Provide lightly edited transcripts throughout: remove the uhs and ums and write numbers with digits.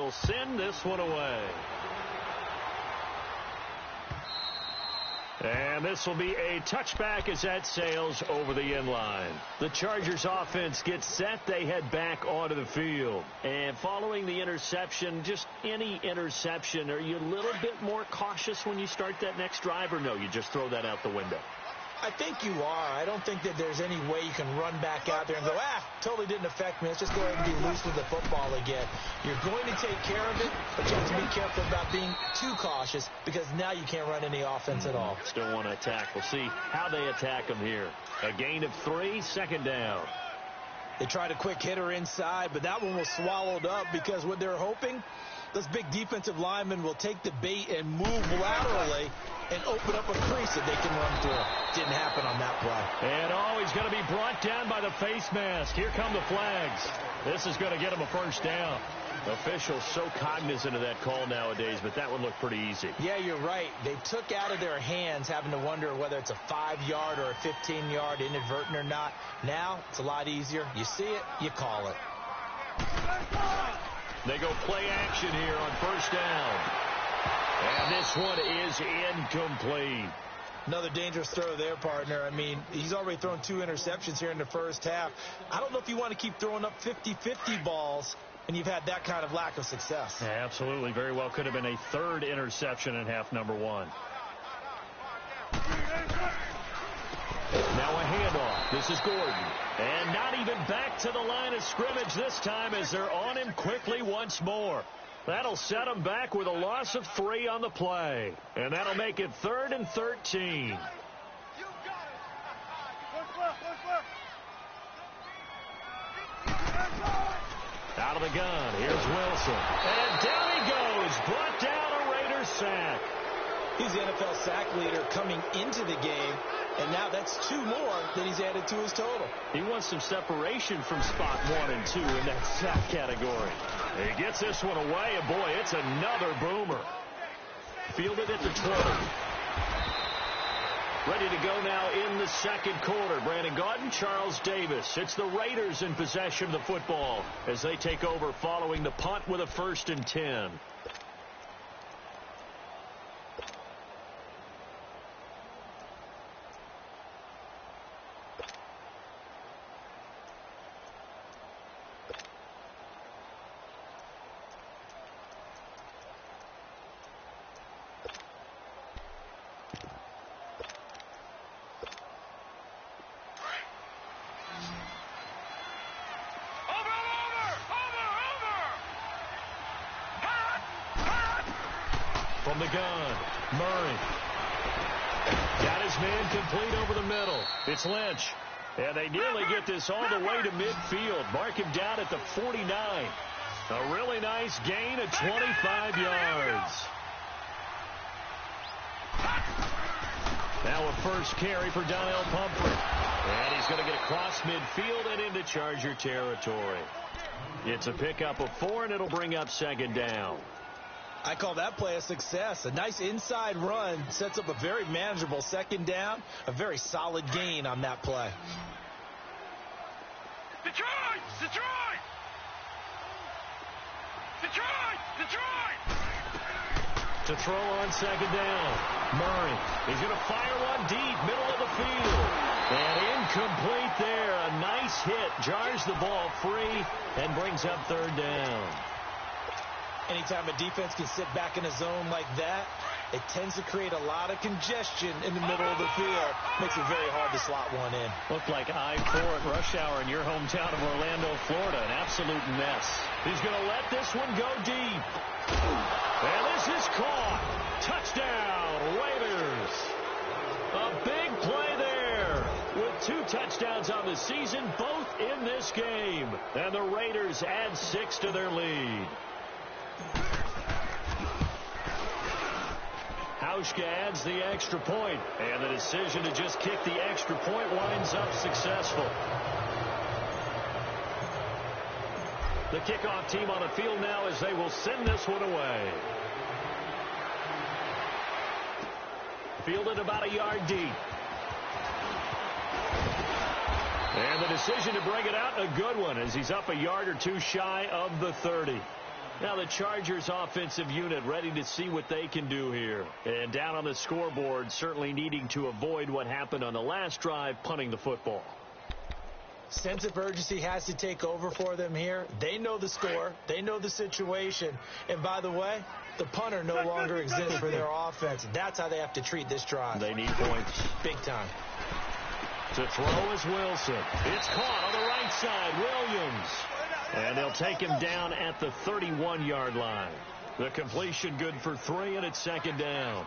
they'll send this one away. And this will be a touchback as that sails over the end line. The Chargers offense gets set. They head back onto the field. And following the interception, just any interception, are you a little bit more cautious when you start that next drive, or no, you just throw that out the window? I think you are. I don't think that there's any way you can run back out there and go, totally didn't affect me. Let's just go ahead and be loose with the football again. You're going to take care of it, but you have to be careful about being too cautious because now you can't run any offense at all. Still want to attack. We'll see how they attack them here. A gain of 3, second down. They tried a quick hitter inside, but that one was swallowed up because what they're hoping, those big defensive linemen will take the bait and move laterally and open up a crease that they can run through. Didn't happen on that play. And he's going to be brought down by the face mask. Here come the flags. This is going to get him a first down. Officials so cognizant of that call nowadays, but that one looked pretty easy. Yeah, you're right. They took out of their hands having to wonder whether it's a 5-yard or a 15-yard inadvertent or not. Now, it's a lot easier. You see it, you call it. They go play action here on first down. And this one is incomplete. Another dangerous throw there, partner. I mean, he's already thrown 2 interceptions here in the first half. I don't know if you want to keep throwing up 50-50 balls and you've had that kind of lack of success. Yeah, absolutely. Very well could have been a 3rd interception in half number 1. Now a handoff. This is Gordon. And not even back to the line of scrimmage this time as they're on him quickly once more. That'll set him back with a loss of 3 on the play. And that'll make it 3rd and 13. Out of the gun. Here's Wilson. And down he goes. Brought down a Raiders sack. He's the NFL sack leader coming into the game. And now that's 2 more that he's added to his total. He wants some separation from spot 1 and 2 in that sack category. He gets this one away, and boy, it's another boomer. Fielded at the 20. Ready to go now in the second quarter. Brandon Gaudin, Charles Davis. It's the Raiders in possession of the football as they take over following the punt with a 1st and 10. From the gun, Murray. Got his man complete over the middle. It's Lynch. And they nearly get this all the way to midfield. Mark him down at the 49. A really nice gain of 25 yards. Now a first carry for Donnell Pumphrey. And he's going to get across midfield and into Charger territory. It's a pickup of 4, and it'll bring up 2nd down. I call that play a success. A nice inside run sets up a very manageable 2nd down. A very solid gain on that play. Detroit! Detroit! Detroit! Detroit! To throw on 2nd down. Murray. He's going to fire one deep, middle of the field. And incomplete there. A nice hit. Jars the ball free and brings up 3rd down. Anytime a defense can sit back in a zone like that, it tends to create a lot of congestion in the middle of the field. Makes it very hard to slot one in. Looked like I-4 at rush hour in your hometown of Orlando, Florida. An absolute mess. He's going to let this one go deep. And this is caught. Touchdown, Raiders. A big play there with 2 touchdowns on the season, both in this game. And the Raiders add 6 to their lead. Hauschka adds the extra point, and the decision to just kick the extra point winds up successful. The kickoff team on the field now as they will send this one away. Fielded about a yard deep. And the decision to bring it out, a good one, as he's up a yard or 2 shy of the 30. Now the Chargers offensive unit ready to see what they can do here. And down on the scoreboard, certainly needing to avoid what happened on the last drive, punting the football. Sense of urgency has to take over for them here. They know the score. They know the situation. And by the way, the punter no longer exists for their offense. That's how they have to treat this drive. They need points. Big time. To throw is Wilson. It's caught on the right side. Williams. And they'll take him down at the 31-yard line. The completion good for 3, and it's second down.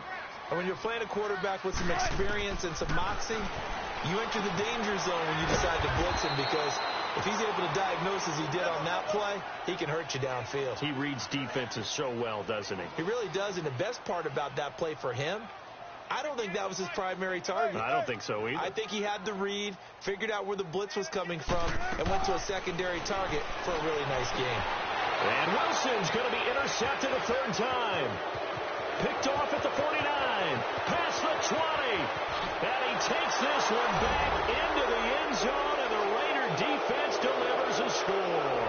And when you're playing a quarterback with some experience and some moxie, you enter the danger zone when you decide to blitz him, because if he's able to diagnose as he did on that play, he can hurt you downfield. He reads defenses so well, doesn't he? He really does, and the best part about that play for him, I don't think that was his primary target. I don't think so either. I think he had the read, figured out where the blitz was coming from, and went to a secondary target for a really nice game. And Wilson's going to be intercepted a third time. Picked off at the 49, past the 20. And he takes this one back into the end zone, and the Raider defense delivers a score.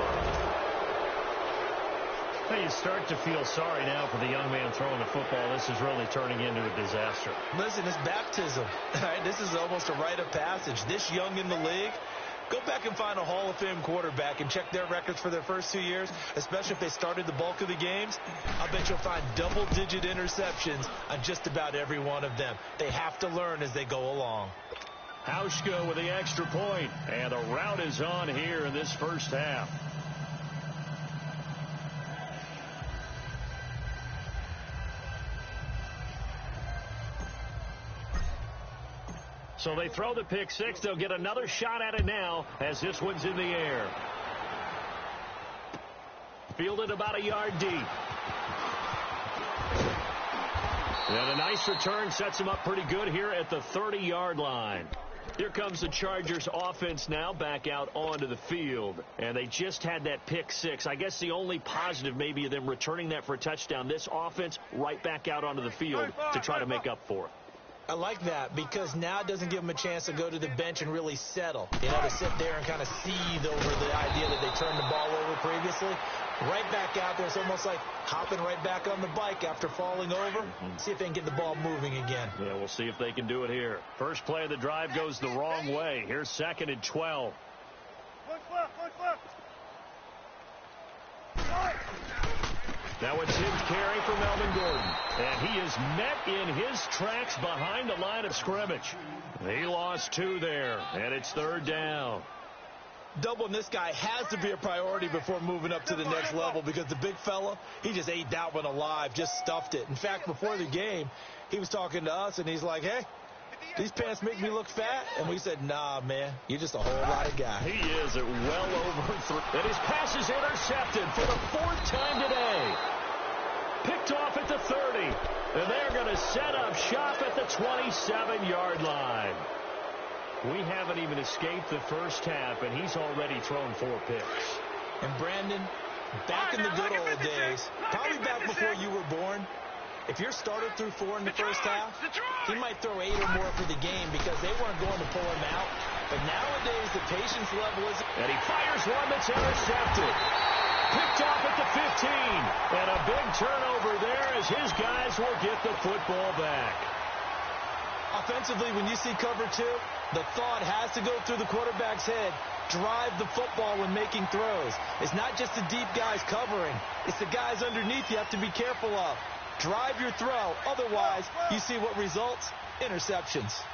You start to feel sorry now for the young man throwing the football. This is really turning into a disaster. Listen, it's baptism. Right? This is almost a rite of passage. This young in the league, go back and find a Hall of Fame quarterback and check their records for their first 2 years, especially if they started the bulk of the games. I'll bet you'll find double-digit interceptions on just about every one of them. They have to learn as they go along. Hauschka with the extra point, and the route is on here in this first half. So they throw the pick six. They'll get another shot at it now as this one's in the air. Fielded about a yard deep. And a nice return sets him up pretty good here at the 30-yard line. Here comes the Chargers offense now back out onto the field. And they just had that pick six. I guess the only positive maybe of them returning that for a touchdown. This offense right back out onto the field to try to make up for it. I like that, because now it doesn't give them a chance to go to the bench and really settle. You know, to sit there and kind of seethe over the idea that they turned the ball over previously. Right back out there. It's almost like hopping right back on the bike after falling over. See if they can get the ball moving again. Yeah, we'll see if they can do it here. First play of the drive goes the wrong way. Here's second and 12. Now it's his carry for Melvin Gordon. And he is met in his tracks behind the line of scrimmage. He lost 2 there, and it's third down. Doubling this guy has to be a priority before moving up to the next level, because the big fella, he just ate that one alive, just stuffed it. In fact, before the game, he was talking to us, and he's like, hey, these pants make me look fat. And we said, nah, man, you're just a whole lot of guy. He is at well over 3. And his pass is intercepted for the 4th time today. Picked off at the 30. And they're going to set up shop at the 27-yard line. We haven't even escaped the first half, and he's already thrown 4 picks. And Brandon, back in the good old days, probably back before you were born, if your starter threw 4 in the first half, he might throw 8 or more for the game, because they weren't going to pull him out. But nowadays, the patience level is... And he fires one that's intercepted. Picked off at the 15. And a big turnover there as his guys will get the football back. Offensively, when you see cover 2, the thought has to go through the quarterback's head. Drive the football when making throws. It's not just the deep guys covering. It's the guys underneath you have to be careful of. Drive your throw. Otherwise, you see what results? Interceptions.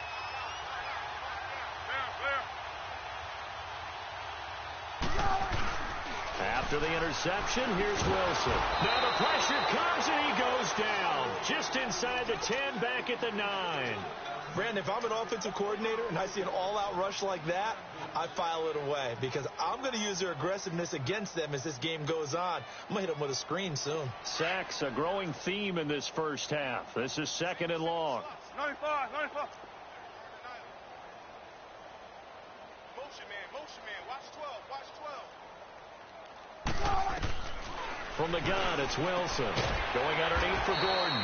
After the interception, here's Wilson. Now the pressure comes and he goes down. Just inside the 10, back at the 9. Brandon, if I'm an offensive coordinator and I see an all-out rush like that, I file it away, because I'm going to use their aggressiveness against them as this game goes on. I'm going to hit them with a screen soon. Sacks, a growing theme in this first half. This is second and long. 95. Motion man, watch 12. From the gun, it's Wilson. Going underneath for Gordon.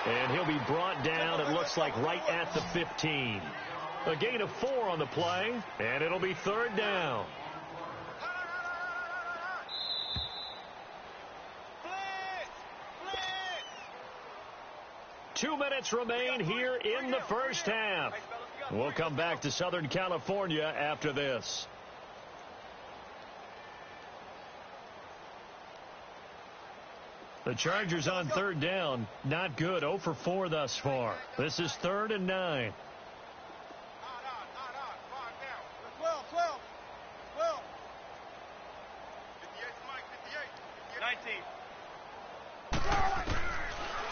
And he'll be brought down, it looks like, right at the 15. A gain of 4 on the play, and it'll be third down. 2 minutes remain here in the first half. We'll come back to Southern California after this. The Chargers on third down. Not good. 0 for 4 thus far. This is 3rd and 9. 12. 19.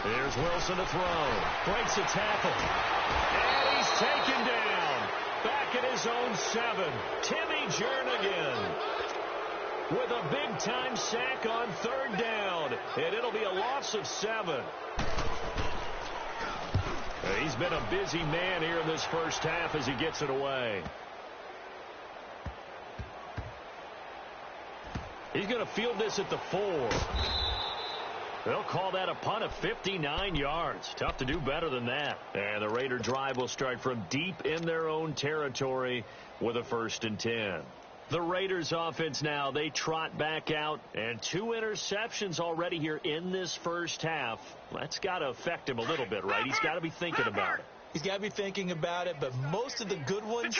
Here's Wilson to throw. Breaks a tackle. And he's taken down. Back at his own 7. Timmy Jernigan with a big-time sack on 3rd down. And it'll be a loss of 7. He's been a busy man here in this first half as he gets it away. He's going to field this at the 4. They'll call that a punt of 59 yards. Tough to do better than that. And the Raider drive will start from deep in their own territory with a 1st and 10. The Raiders offense now, they trot back out, and 2 interceptions already here in this first half. That's got to affect him a little bit, right? He's got to be thinking about it. He's got to be thinking about it, but most of the good ones,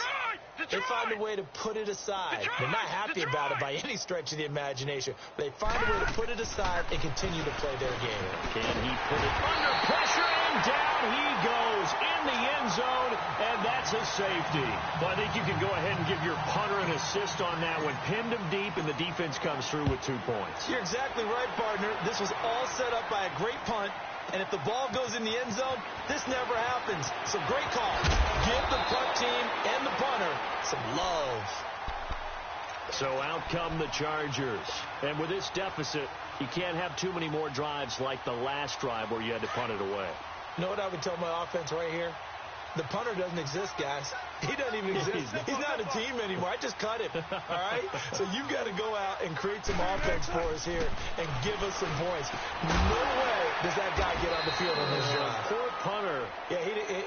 they find a way to put it aside. They're not happy about it by any stretch of the imagination. They find a way to put it aside and continue to play their game. Can he put it under pressure? And down he goes in the end zone, and that's a safety. Well, I think you can go ahead and give your punter an assist on that one. Pinned him deep, and the defense comes through with 2 points. You're exactly right, partner. This was all set up by a great punt. And if the ball goes in the end zone, this never happens. So great call. Give the punt team and the punter some love. So out come the Chargers. And with this deficit, you can't have too many more drives like the last drive where you had to punt it away. You know what I would tell my offense right here? The punter doesn't exist, guys. He doesn't even exist. He's not a team anymore. I just cut him. All right? So you've got to go out and create some offense for us here and give us some points. No way does that guy get on the field on this drive. Poor punter. Yeah,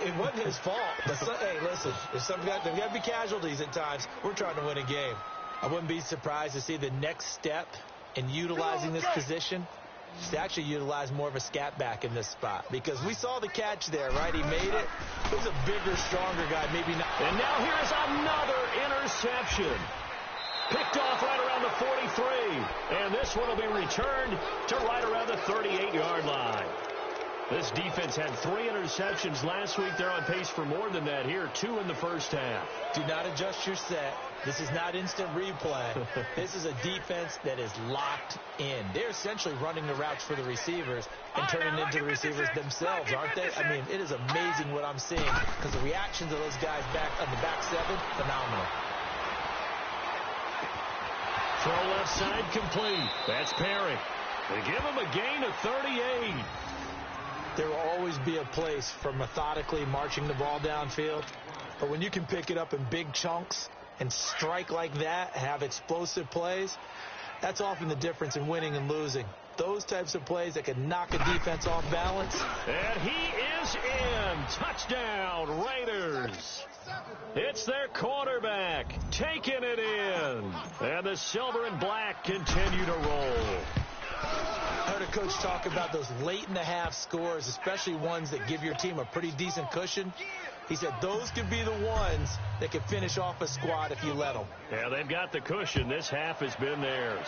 it wasn't his fault. But hey, listen, if there's got to be casualties at times. We're trying to win a game. I wouldn't be surprised to see the next step in utilizing this position to actually utilize more of a scat back in this spot, because we saw the catch there, right? He made it. He's a bigger, stronger guy, maybe not. And now here's another interception. Picked off right around the 43. And this one will be returned to right around the 38-yard line. This defense had 3 interceptions last week. They're on pace for more than that here. 2 in the first half. Do not adjust your set. This is not instant replay. This is a defense that is locked in. They're essentially running the routes for the receivers and turning into the receivers themselves, aren't they? I mean, it is amazing what I'm seeing, because the reactions of those guys back on the back 7, phenomenal. Throw left side complete. That's Perry. They give him a gain of 38. There will always be a place for methodically marching the ball downfield. But when you can pick it up in big chunks and strike like that, have explosive plays, that's often the difference in winning and losing. Those types of plays that can knock a defense off balance. And he is in. Touchdown, Raiders. It's their quarterback taking it in. And the silver and black continue to roll. I heard a coach talk about those late-in-the-half scores, especially ones that give your team a pretty decent cushion. He said those could be the ones that can finish off a squad if you let them. Yeah, they've got the cushion. This half has been theirs.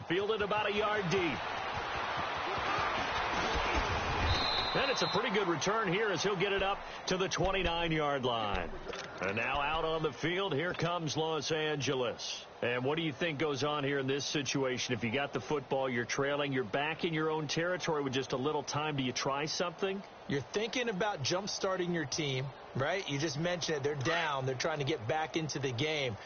Fielded about a yard deep. And it's a pretty good return here as he'll get it up to the 29-yard line. And now out on the field, here comes Los Angeles. And what do you think goes on here in this situation? If you got the football, you're trailing, you're back in your own territory with just a little time. Do you try something? You're thinking about jump-starting your team, right? You just mentioned it. They're down. They're trying to get back into the game.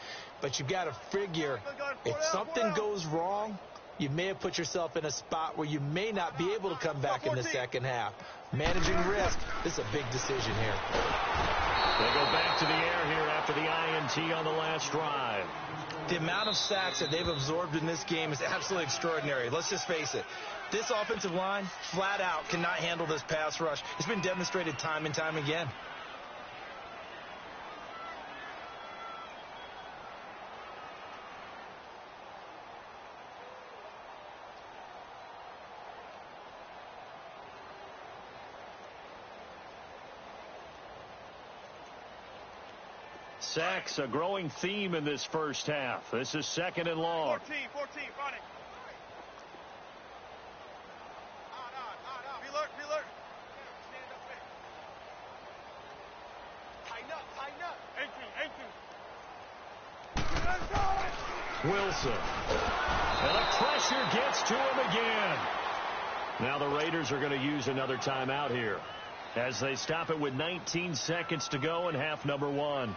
But you've got to figure if something goes wrong, you may have put yourself in a spot where you may not be able to come back in the second half. Managing risk, this is a big decision here. They go back to the air here after the INT on the last drive. The amount of sacks that they've absorbed in this game is absolutely extraordinary. Let's just face it. This offensive line, flat out, cannot handle this pass rush. It's been demonstrated time and time again. sacks, a growing theme in this first half. This is 2nd and long. 14, front it. On. Be alert. Stand up quick. Tighten up. 18. Wilson. And the pressure gets to him again. Now the Raiders are going to use another timeout here as they stop it with 19 seconds to go in half number 1.